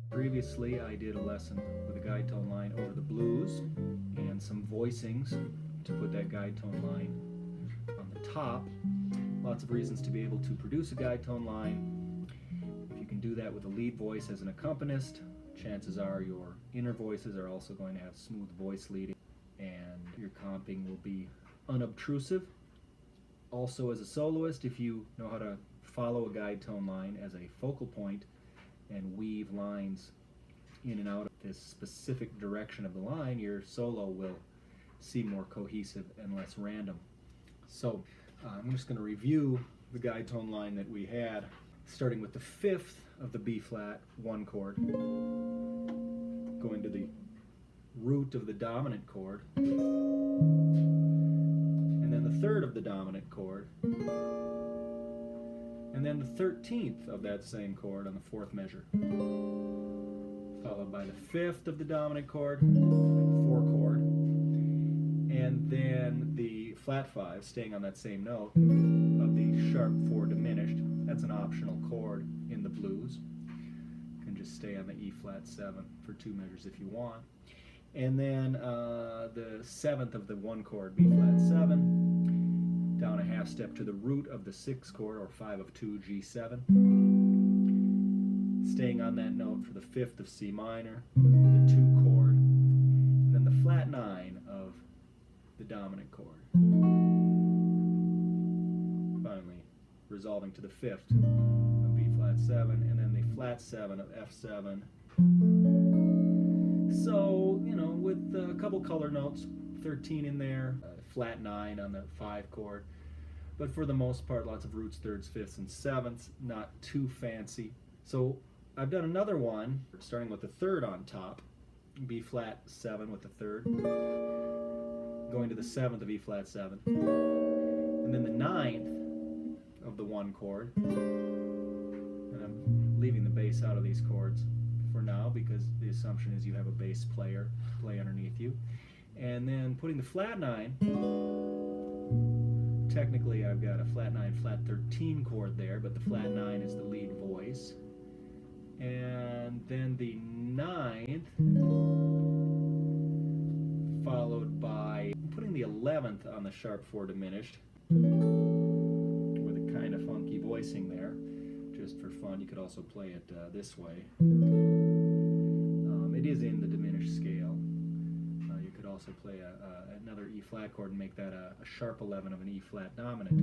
Previously, I did a lesson with a guide tone line over the blues and some voicings to put that guide tone line on the top. Lots of reasons to be able to produce a guide tone line. If you can do that with a lead voice as an accompanist, chances are your inner voices are also going to have smooth voice leading and your comping will be unobtrusive. Also, as a soloist, if you know how to follow a guide tone line as a focal point and weave lines in and out of this specific direction of the line, your solo will seem more cohesive and less random. So I'm just going to review the guide tone line that we had, starting with the 5th of the B flat 1 chord, going to the root of the dominant chord, and then the 3rd of the dominant chord, and then the 13th of that same chord on the 4th measure, followed by the 5th of the dominant chord, 4 chord, and then the flat 5, staying on that same note, of the sharp 4 diminished. That's an optional chord in the blues. You can just stay on the E flat 7 for 2 measures if you want. And then the 7th of the 1 chord, B flat 7, down a half step to the root of the 6th chord, or 5 of 2, G7, staying on that note for the 5th of C minor, the 2 chord, and then the flat 9 of the dominant chord. Finally, resolving to the 5th of B flat 7, and then the flat 7 of F7. So, you know, with a couple color notes, 13 in there, flat 9 on the 5 chord, but for the most part lots of roots, 3rds, 5ths, and 7ths, not too fancy. So I've done another one starting with the 3rd on top, B flat 7 with the 3rd, going to the 7th of E flat 7, and then the 9th of the 1 chord, and I'm leaving the bass out of these chords for now because the assumption is you have a bass player play underneath you. And then putting the flat 9, technically I've got a flat 9, flat 13 chord there, but the flat 9 is the lead voice. And then the 9th, followed by putting the 11th on the sharp 4 diminished, with a kind of funky voicing there, just for fun. You could also play it this way. It is in the diminished scale. You could also play another E flat chord and make that a sharp 11 of an E flat dominant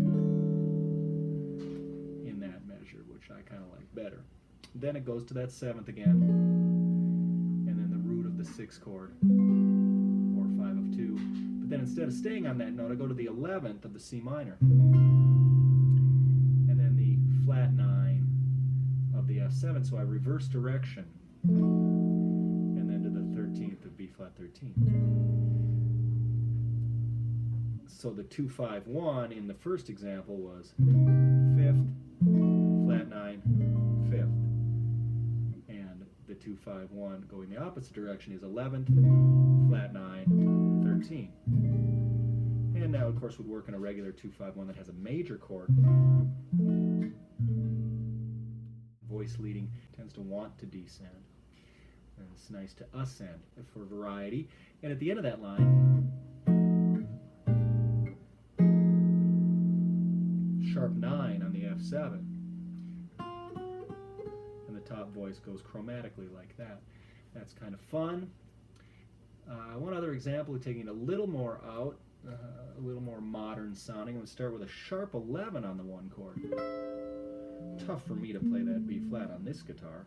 in that measure, which I kind of like better. Then it goes to that 7th again, and then the root of the 6th chord, or 5 of 2. But then instead of staying on that note, I go to the 11th of the C minor, and then the flat 9 of the F7, so I reverse direction, and then to the 13th of B flat 13. So the 2-5-1 in the first example was 5th, flat 9, 5th. And the 2-5-1 going the opposite direction is 11th, flat 9, 13. And now, of course, would work in a regular 2-5-1 that has a major chord. Voice leading tends to want to descend. And it's nice to ascend for variety. And at the end of that line, sharp 9 on the F7. And the top voice goes chromatically like that. That's kind of fun. One other example of taking it a little more out, a little more modern sounding. I'm going to start with a sharp 11 on the 1 chord. Tough for me to play that B flat on this guitar.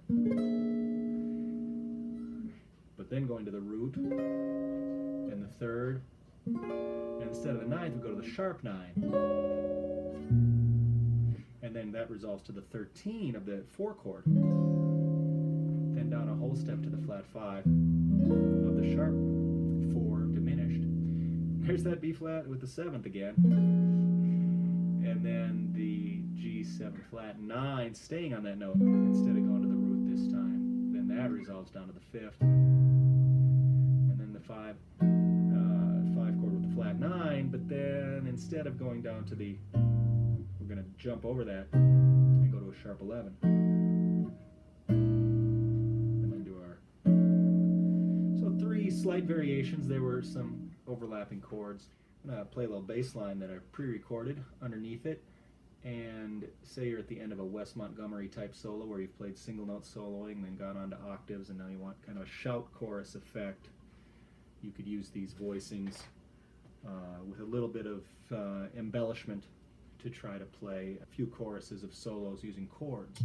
But then going to the root and the 3rd, and instead of the 9th we go to the sharp 9, and then that resolves to the 13 of the 4 chord, then down a whole step to the flat 5 of the sharp 4 diminished. There's that B flat with the 7th again, and then the G7 flat 9 staying on that note instead of going to the root this time. Then that resolves down to the 5th, and then the 5 chord with the flat 9, but then instead of going down to the, we're going to jump over that and go to a sharp 11. slight variations. There were some overlapping chords. I'm going to play a little bass line that I pre-recorded underneath it. And say you're at the end of a Wes Montgomery type solo where you've played single note soloing, then gone on to octaves, and now you want kind of a shout chorus effect. You could use these voicings with a little bit of embellishment to try to play a few choruses of solos using chords.